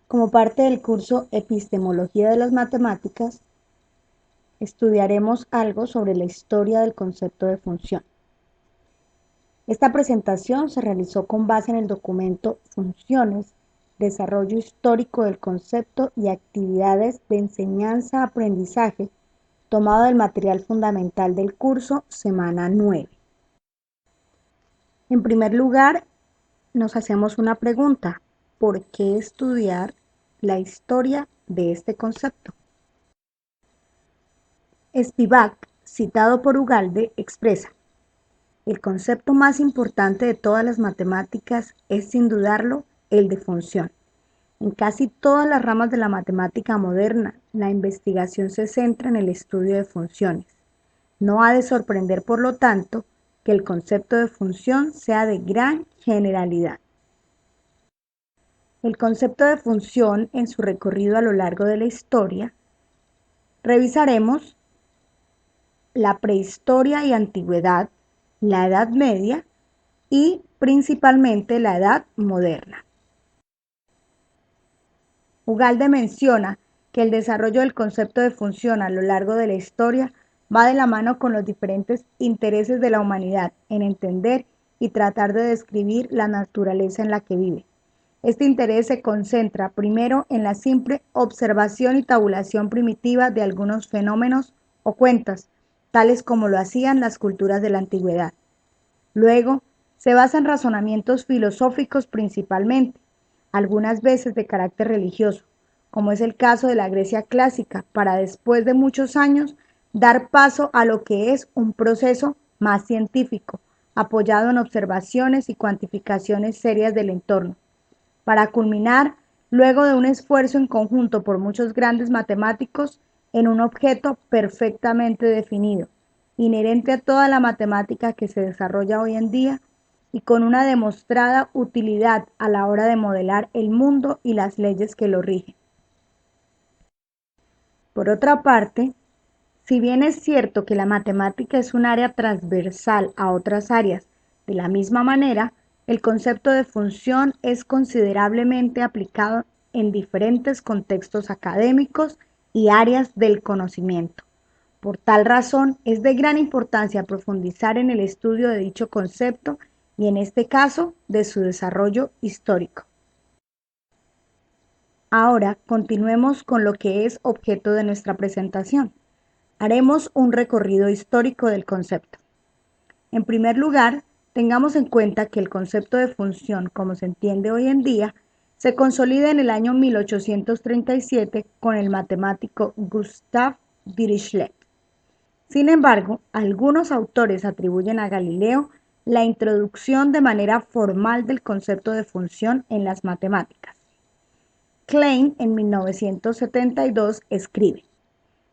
Como parte del curso Epistemología de las Matemáticas, estudiaremos algo sobre la historia del concepto de función. Esta presentación se realizó con base en el documento Funciones, Desarrollo Histórico del Concepto y Actividades de Enseñanza-Aprendizaje, tomado del material fundamental del curso, semana 9. En primer lugar, nos hacemos una pregunta: ¿por qué estudiar la historia de este concepto? Spivak, citado por Ugalde, expresa: el concepto más importante de todas las matemáticas es, sin dudarlo, el de función. En casi todas las ramas de la matemática moderna, la investigación se centra en el estudio de funciones. No ha de sorprender, por lo tanto, que el concepto de función sea de gran generalidad. El concepto de función, en su recorrido a lo largo de la historia, revisaremos la prehistoria y antigüedad, la Edad Media y principalmente la Edad Moderna. Ugalde menciona que el desarrollo del concepto de función a lo largo de la historia va de la mano con los diferentes intereses de la humanidad en entender y tratar de describir la naturaleza en la que vive. Este interés se concentra primero en la simple observación y tabulación primitiva de algunos fenómenos o cuentas, tales como lo hacían las culturas de la antigüedad. Luego, se basa en razonamientos filosóficos principalmente, algunas veces de carácter religioso, como es el caso de la Grecia clásica, para después de muchos años dar paso a lo que es un proceso más científico, apoyado en observaciones y cuantificaciones serias del entorno, para culminar, luego de un esfuerzo en conjunto por muchos grandes matemáticos, en un objeto perfectamente definido, inherente a toda la matemática que se desarrolla hoy en día y con una demostrada utilidad a la hora de modelar el mundo y las leyes que lo rigen. Por otra parte, si bien es cierto que la matemática es un área transversal a otras áreas, de la misma manera, el concepto de función es considerablemente aplicado en diferentes contextos académicos y áreas del conocimiento. Por tal razón, es de gran importancia profundizar en el estudio de dicho concepto y, en este caso, de su desarrollo histórico. Ahora, continuemos con lo que es objeto de nuestra presentación. Haremos un recorrido histórico del concepto. En primer lugar, tengamos en cuenta que el concepto de función, como se entiende hoy en día, se consolida en el año 1837 con el matemático Gustav Dirichlet. Sin embargo, algunos autores atribuyen a Galileo la introducción de manera formal del concepto de función en las matemáticas. Klein, en 1972, escribe: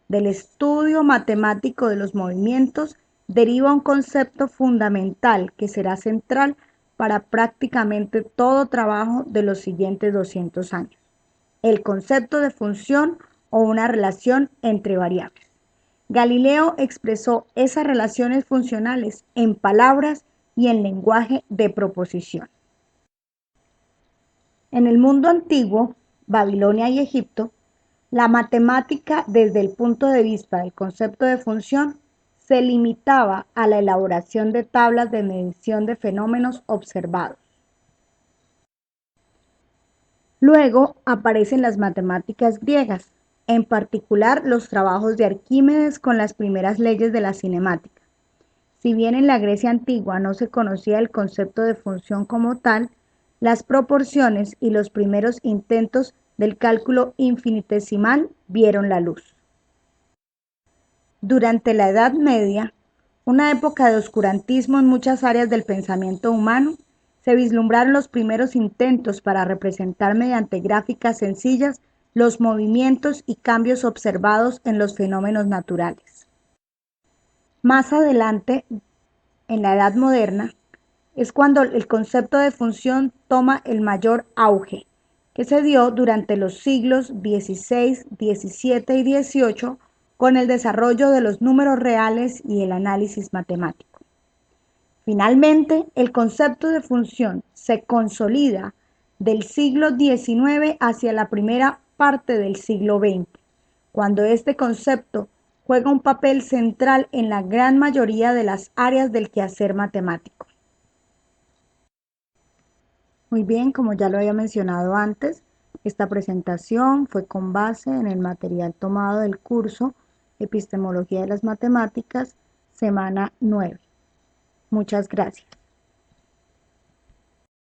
del estudio matemático de los movimientos deriva un concepto fundamental que será central para prácticamente todo trabajo de los siguientes 200 años: el concepto de función o una relación entre variables. Galileo expresó esas relaciones funcionales en palabras y en lenguaje de proposición. En el mundo antiguo, Babilonia y Egipto, la matemática, desde el punto de vista del concepto de función, se limitaba a la elaboración de tablas de medición de fenómenos observados. Luego aparecen las matemáticas griegas, en particular los trabajos de Arquímedes con las primeras leyes de la cinemática. Si bien en la Grecia antigua no se conocía el concepto de función como tal, las proporciones y los primeros intentos del cálculo infinitesimal vieron la luz. Durante la Edad Media, una época de oscurantismo en muchas áreas del pensamiento humano, se vislumbraron los primeros intentos para representar mediante gráficas sencillas los movimientos y cambios observados en los fenómenos naturales. Más adelante, en la Edad Moderna, es cuando el concepto de función toma el mayor auge, que se dio durante los siglos XVI, XVII y XVIII con el desarrollo de los números reales y el análisis matemático. Finalmente, el concepto de función se consolida del siglo XIX hacia la primera parte del siglo XX, cuando este concepto juega un papel central en la gran mayoría de las áreas del quehacer matemático. Muy bien, como ya lo había mencionado antes, esta presentación fue con base en el material tomado del curso Epistemología de las Matemáticas, semana 9. Muchas gracias.